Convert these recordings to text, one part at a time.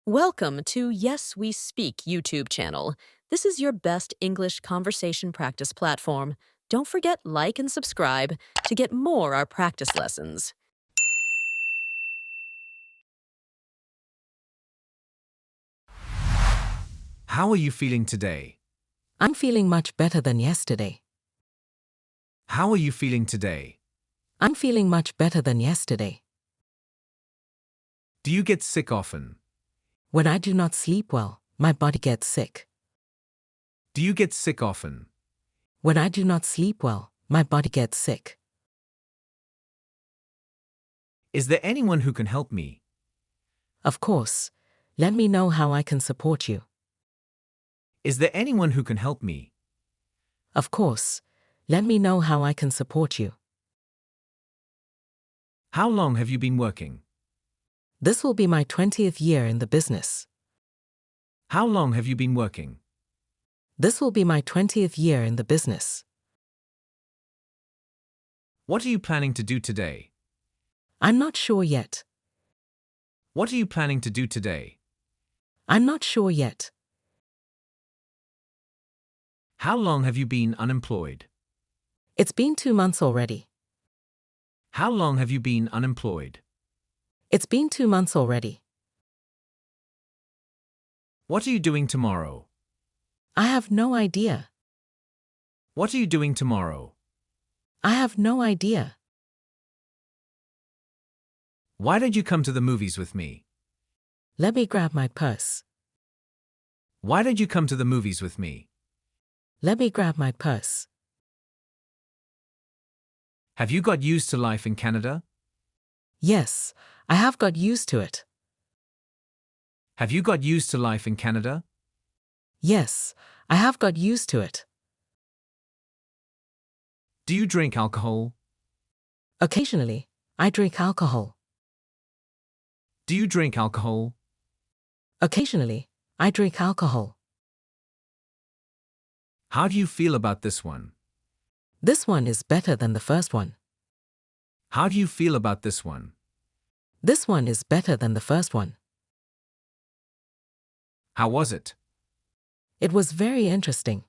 Welcome to Yes We Speak YouTube channel. This is your best English conversation practice platform. Don't forget like and subscribe to get more our practice lessons. How are you feeling today? I'm feeling much better than yesterday. How are you feeling today? I'm feeling much better than yesterday. Do you get sick often? When I do not sleep well, my body gets sick. Do you get sick often? When I do not sleep well, my body gets sick. Is there anyone who can help me? Of course. Let me know how I can support you. Is there anyone who can help me? Of course. Let me know how I can support you. How long have you been working? This will be my 20th year in the business. How long have you been working? This will be my 20th year in the business. What are you planning to do today? I'm not sure yet. What are you planning to do today? I'm not sure yet. How long have you been unemployed? It's been 2 months already. How long have you been unemployed? It's been 2 months already. What are you doing tomorrow? I have no idea. What are you doing tomorrow? I have no idea. Why don't you come to the movies with me? Let me grab my purse. Why don't you come to the movies with me? Let me grab my purse. Have you got used to life in Canada? Yes, I have got used to it. Have you got used to life in Canada? Yes, I have got used to it. Do you drink alcohol? Occasionally, I drink alcohol. Do you drink alcohol? Occasionally, I drink alcohol. How do you feel about this one? This one is better than the first one. How do you feel about this one? This one is better than the first one. How was it? It was very interesting.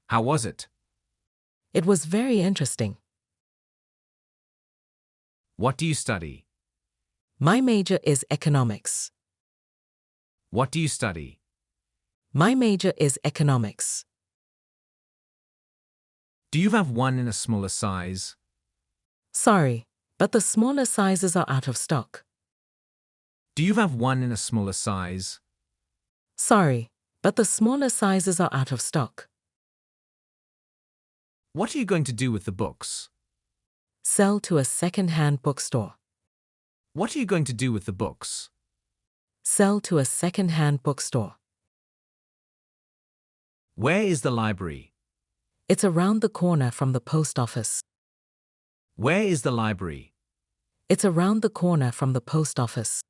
How was it? It was very interesting. What do you study? My major is economics. What do you study? My major is economics. Do you have one in a smaller size? Sorry, but the smaller sizes are out of stock. Do you have one in a smaller size? Sorry, but the smaller sizes are out of stock. What are you going to do with the books? Sell to a second-hand bookstore. What are you going to do with the books? Sell to a second-hand bookstore. Where is the library? It's around the corner from the post office. Where is the library? It's around the corner from the post office.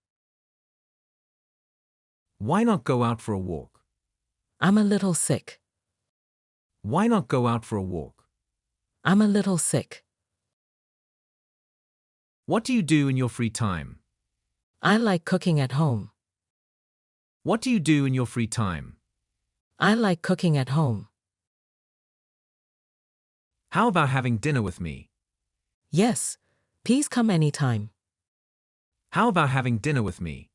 Why not go out for a walk? I'm a little sick. Why not go out for a walk? I'm a little sick. What do you do in your free time? I like cooking at home. What do you do in your free time? I like cooking at home. How about having dinner with me? Yes, please come anytime. How about having dinner with me?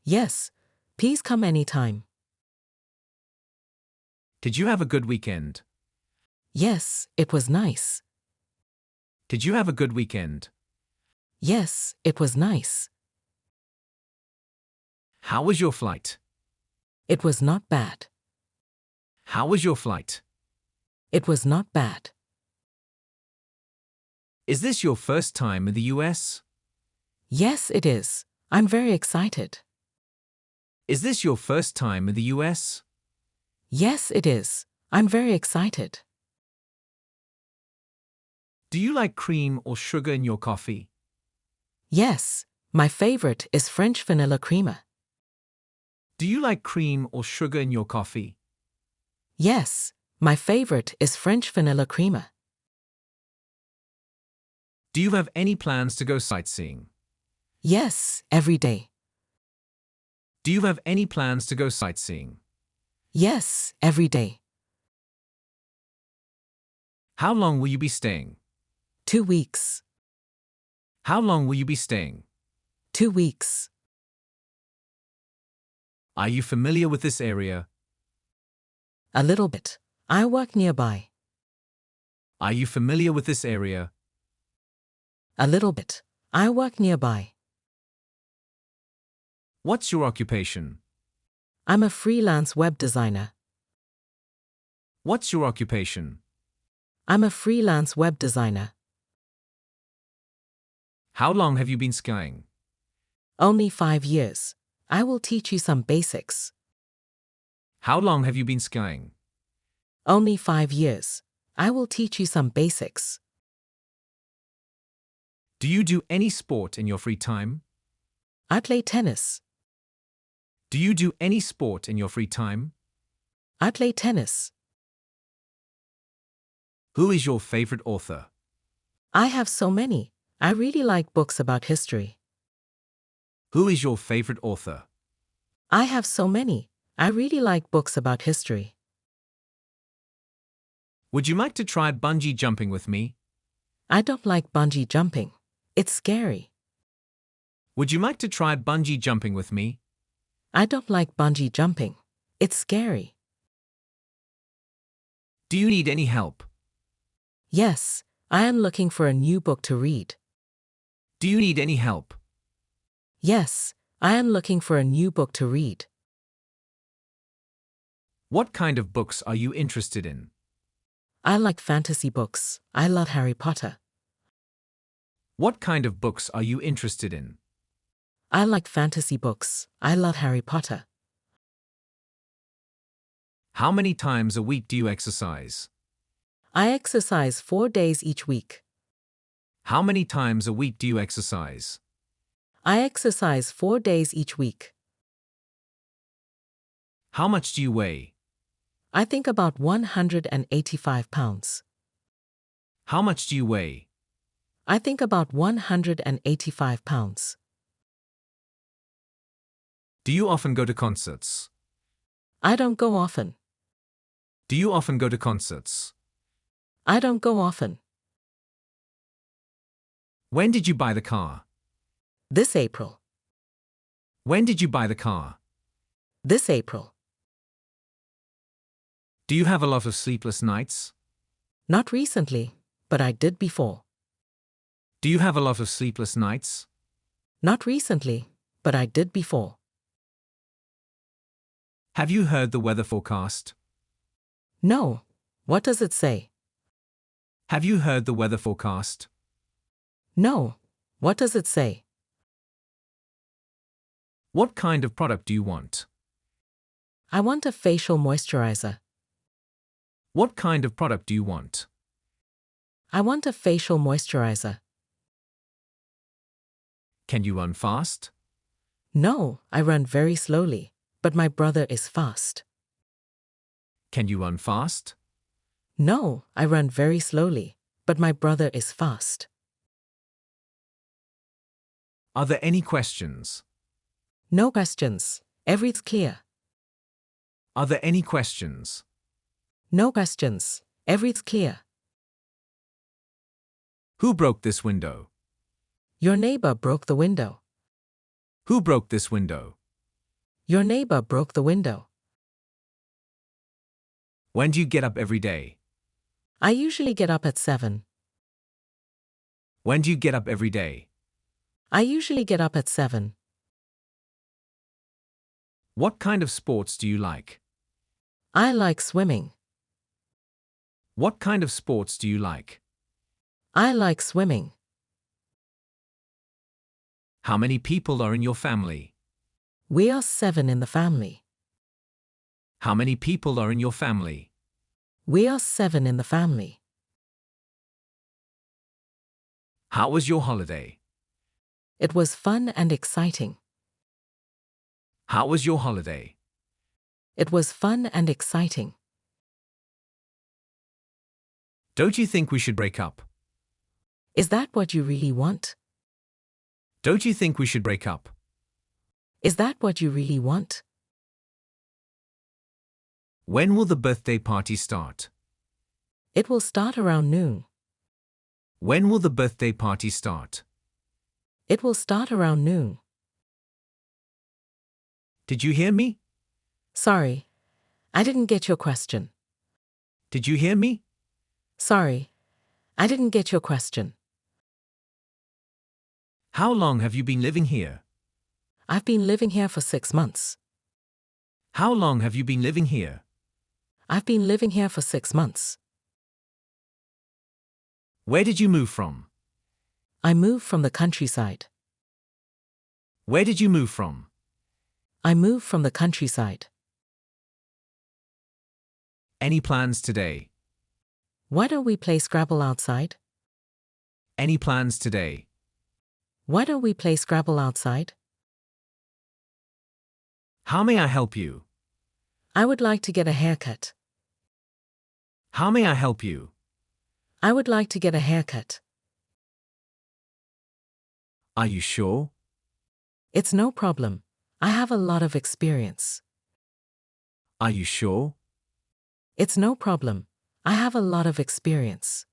Yes, please come anytime. Did you have a good weekend? Yes, it was nice. Did you have a good weekend? Yes, it was nice. How was your flight? It was not bad. How was your flight? It was not bad. Is this your first time in the US? Yes, it is. I'm very excited. Is this your first time in the US? Yes, it is. I'm very excited. Do you like cream or sugar in your coffee? Yes, my favorite is French vanilla creamer. Do you like cream or sugar in your coffee? Yes, my favorite is French vanilla creamer. Do you have any plans to go sightseeing? Yes, every day. Do you have any plans to go sightseeing? Yes, every day. How long will you be staying? 2 weeks. How long will you be staying? 2 weeks. Are you familiar with this area? A little bit. I work nearby. Are you familiar with this area? A little bit. I work nearby. What's your occupation? I'm a freelance web designer. What's your occupation? I'm a freelance web designer. How long have you been skiing? Only 5 years. I will teach you some basics. How long have you been skiing? Only 5 years. I will teach you some basics. Do you do any sport in your free time? I play tennis. Do you do any sport in your free time? I play tennis. Who is your favorite author? I have so many. I really like books about history. Who is your favorite author? I have so many. I really like books about history. Would you like to try bungee jumping with me? I don't like bungee jumping. It's scary. Would you like to try bungee jumping with me? I don't like bungee jumping. It's scary. Do you need any help? Yes, I am looking for a new book to read. Do you need any help? Yes, I am looking for a new book to read. What kind of books are you interested in? I like fantasy books. I love Harry Potter. What kind of books are you interested in? I like fantasy books. I love Harry Potter. How many times a week do you exercise? I exercise 4 days each week. How many times a week do you exercise? I exercise 4 days each week. How much do you weigh? I think about 185 pounds. How much do you weigh? I think about 185 pounds. Do you often go to concerts? I don't go often. Do you often go to concerts? I don't go often. When did you buy the car? This April. When did you buy the car? This April. Do you have a lot of sleepless nights? Not recently, but I did before. Do you have a lot of sleepless nights? Not recently, but I did before. Have you heard the weather forecast? No. What does it say? Have you heard the weather forecast? No. What does it say? What kind of product do you want? I want a facial moisturizer. What kind of product do you want? I want a facial moisturizer. Can you run fast? No, I run very slowly, but my brother is fast. Can you run fast? No, I run very slowly, but my brother is fast. Are there any questions? No questions. Everything's clear. Are there any questions? No questions. Everything's clear. Who broke this window? Your neighbor broke the window. Who broke this window? Your neighbor broke the window. When do you get up every day? I usually get up at 7. When do you get up every day? I usually get up at 7. What kind of sports do you like? I like swimming. What kind of sports do you like? I like swimming. How many people are in your family? We are 7 in the family. How many people are in your family? We are 7 in the family. How was your holiday? It was fun and exciting. How was your holiday? It was fun and exciting. Don't you think we should break up? Is that what you really want? Don't you think we should break up? Is that what you really want? When will the birthday party start? It will start around noon. When will the birthday party start? It will start around noon. Did you hear me? Sorry, I didn't get your question. Did you hear me? Sorry, I didn't get your question. How long have you been living here? I've been living here for 6 months. How long have you been living here? I've been living here for 6 months. Where did you move from? I moved from the countryside. Where did you move from? I moved from the countryside. Any plans today? Why don't we play Scrabble outside? Any plans today? Why don't we play Scrabble outside? How may I help you? I would like to get a haircut. How may I help you? I would like to get a haircut. Are you sure? It's no problem. I have a lot of experience. Are you sure? It's no problem. I have a lot of experience.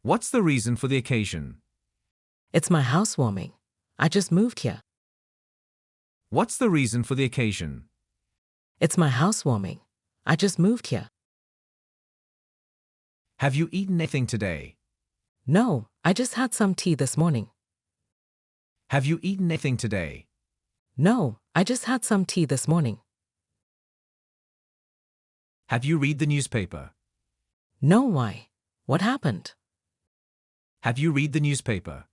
What's the reason for the occasion? It's my housewarming. I just moved here. What's the reason for the occasion? It's my housewarming. I just moved here. Have you eaten anything today? No, I just had some tea this morning. Have you eaten anything today? No, I just had some tea this morning. Have you read the newspaper? No, why? What happened? Have you read the newspaper?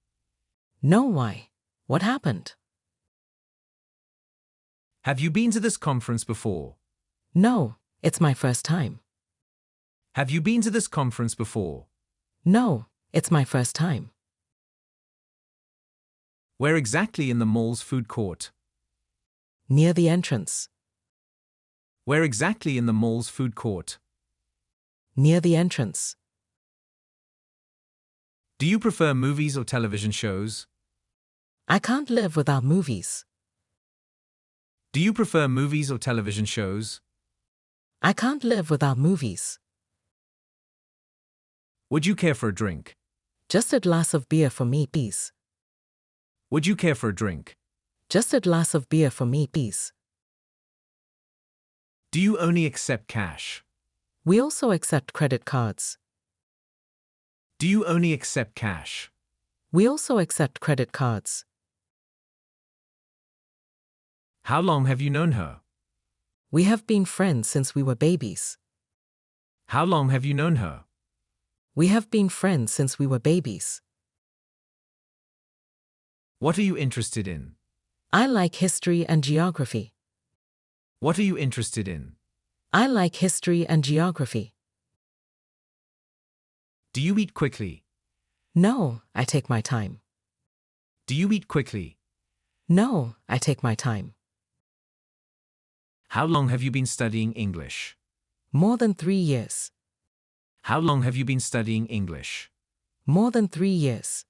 No, why? What happened? Have you been to this conference before? No, it's my first time. Have you been to this conference before? No, it's my first time. Where exactly in the mall's food court? Near the entrance. Where exactly in the mall's food court? Near the entrance. Do you prefer movies or television shows? I can't live without movies. Do you prefer movies or television shows? I can't live without movies. Would you care for a drink? Just a glass of beer for me, please. Would you care for a drink? Just a glass of beer for me, please. Do you only accept cash? We also accept credit cards. Do you only accept cash? We also accept credit cards. How long have you known her? We have been friends since we were babies. How long have you known her? We have been friends since we were babies. What are you interested in? I like history and geography. What are you interested in? I like history and geography. Do you eat quickly? No, I take my time. Do you eat quickly? No, I take my time. How long have you been studying English? More than 3 years. How long have you been studying English? More than 3 years.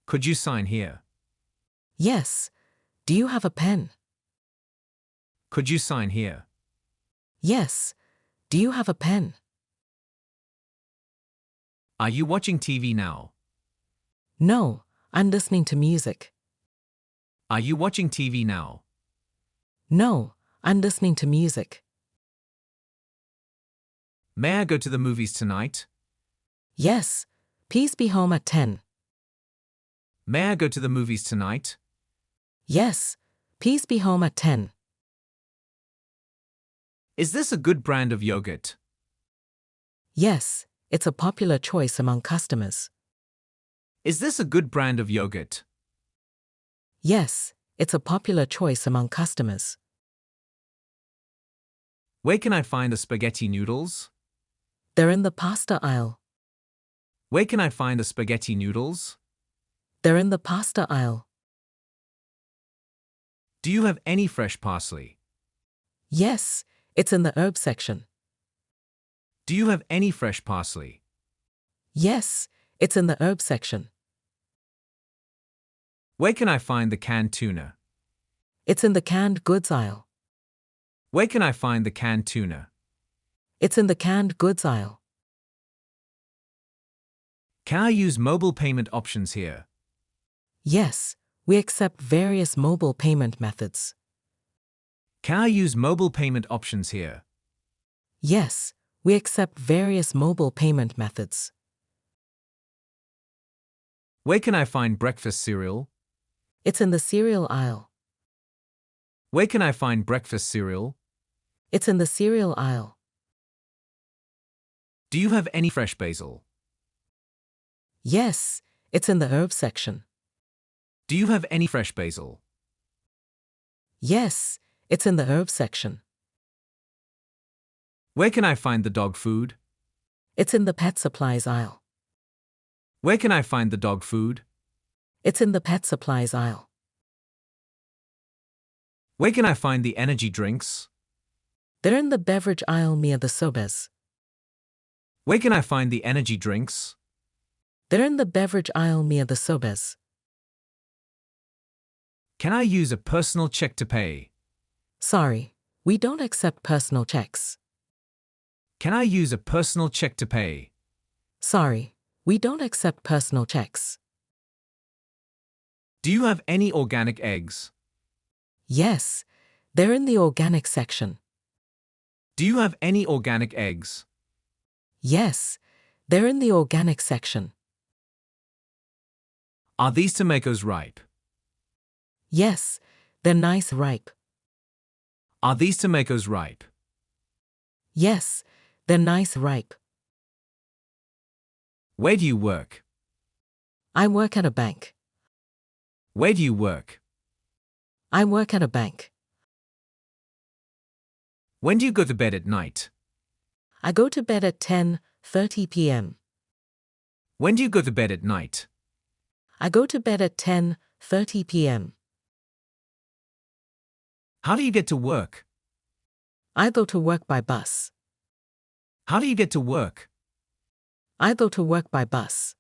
Could you sign here? Yes. Do you have a pen? Could you sign here? Yes. Do you have a pen? Are you watching TV now? No, I'm listening to music. Are you watching TV now? No, I'm listening to music. May I go to the movies tonight? Yes. Please be home at 10. May I go to the movies tonight? Yes. Please be home at 10. Is this a good brand of yogurt? Yes, it's a popular choice among customers. Is this a good brand of yogurt? Yes, it's a popular choice among customers. Where can I find the spaghetti noodles? They're in the pasta aisle. Where can I find the spaghetti noodles? They're in the pasta aisle. Do you have any fresh parsley? Yes, it's in the herb section. Do you have any fresh parsley? Yes, it's in the herb section. Where can I find the canned tuna? It's in the canned goods aisle. Where can I find the canned tuna? It's in the canned goods aisle. Can I use mobile payment options here? Yes, we accept various mobile payment methods. Can I use mobile payment options here? Yes, we accept various mobile payment methods. Where can I find breakfast cereal? It's in the cereal aisle. Where can I find breakfast cereal? It's in the cereal aisle. Do you have any fresh basil? Yes, it's in the herbs section. Do you have any fresh basil? Yes, it's in the herbs section. Where can I find the dog food? It's in the pet supplies aisle. Where can I find the dog food? It's in the pet supplies aisle. Where can I find the energy drinks? They're in the beverage aisle near the sobas. Where can I find the energy drinks? They're in the beverage aisle near the sobas. Can I use a personal check to pay? Sorry, we don't accept personal checks. Can I use a personal check to pay? Sorry, we don't accept personal checks. Do you have any organic eggs? Yes, they're in the organic section. Do you have any organic eggs? Yes, they're in the organic section. Are these tomatoes ripe? Yes, they're nice ripe. Are these tomatoes ripe? Yes, they're nice ripe. Where do you work? I work at a bank. Where do you work? I work at a bank. When do you go to bed at night? I go to bed at 10:30 p.m. When do you go to bed at night? I go to bed at 10:30 p.m. How do you get to work? I go to work by bus. How do you get to work? I go to work by bus.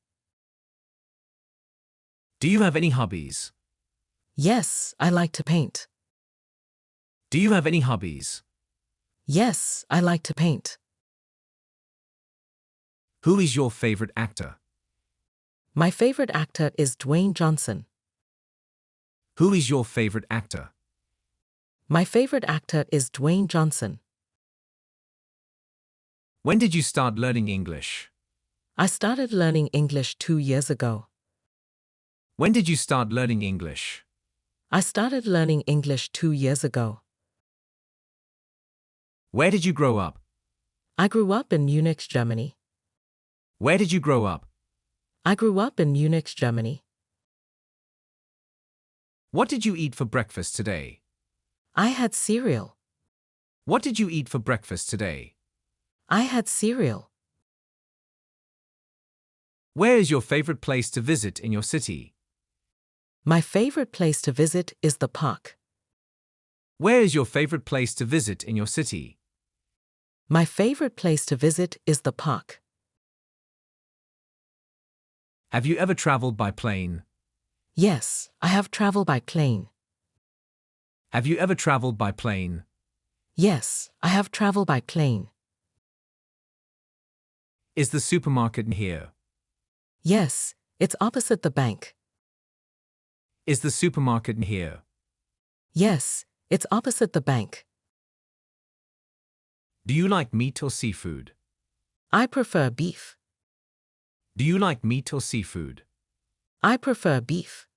Do you have any hobbies? Yes, I like to paint. Do you have any hobbies? Yes, I like to paint. Who is your favorite actor? My favorite actor is Dwayne Johnson. Who is your favorite actor? My favorite actor is Dwayne Johnson. When did you start learning English? I started learning English 2 years ago. When did you start learning English? I started learning English 2 years ago. Where did you grow up? I grew up in Munich, Germany. Where did you grow up? I grew up in Munich, Germany. What did you eat for breakfast today? I had cereal. What did you eat for breakfast today? I had cereal. Where is your favorite place to visit in your city? My favorite place to visit is the park. Where is your favorite place to visit in your city? My favorite place to visit is the park. Have you ever traveled by plane? Yes, I have traveled by plane. Have you ever traveled by plane? Yes, I have traveled by plane. Is the supermarket here? Yes, it's opposite the bank. Is the supermarket here? Yes, it's opposite the bank. Do you like meat or seafood? I prefer beef. Do you like meat or seafood? I prefer beef.